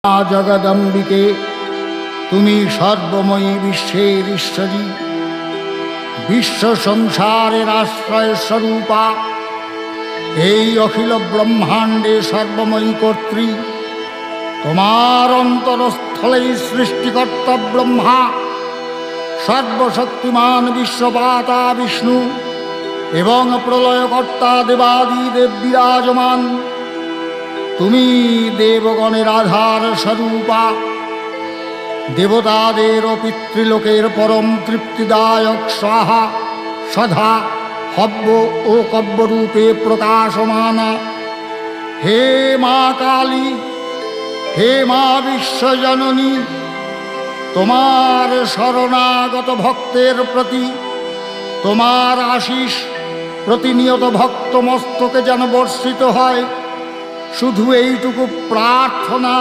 জগদম্বিকে, তুমি সর্বময়ী বিশ্বের ঈশ্বরী, বিশ্ব সংসারের আশ্রয় স্বরূপা, এই অখিল ব্রহ্মাণ্ডে সর্বময়ী কর্ত্রী। তোমার অন্তরস্থলেই সৃষ্টিকর্তা ব্রহ্মা, সর্বশক্তিমান বিশ্বপাতা বিষ্ণু এবং প্রলয়কর্তা দেবাদিদেব বিরাজমান। তুমি দেবগণের আধার স্বরূপা, দেবতাদের ও পিতৃলোকের পরম তৃপ্তিদায়ক স্বাহা সধা হব্য ও কব্যরূপে প্রকাশমানা। হে মা কালী, হে মা বিশ্বজননী, তোমার শরণাগত ভক্তের প্রতি তোমার আশীষ প্রতিনিয়ত ভক্ত মস্তকে যেন বর্ষিত হয়। শুধু এইটুকু প্রার্থনা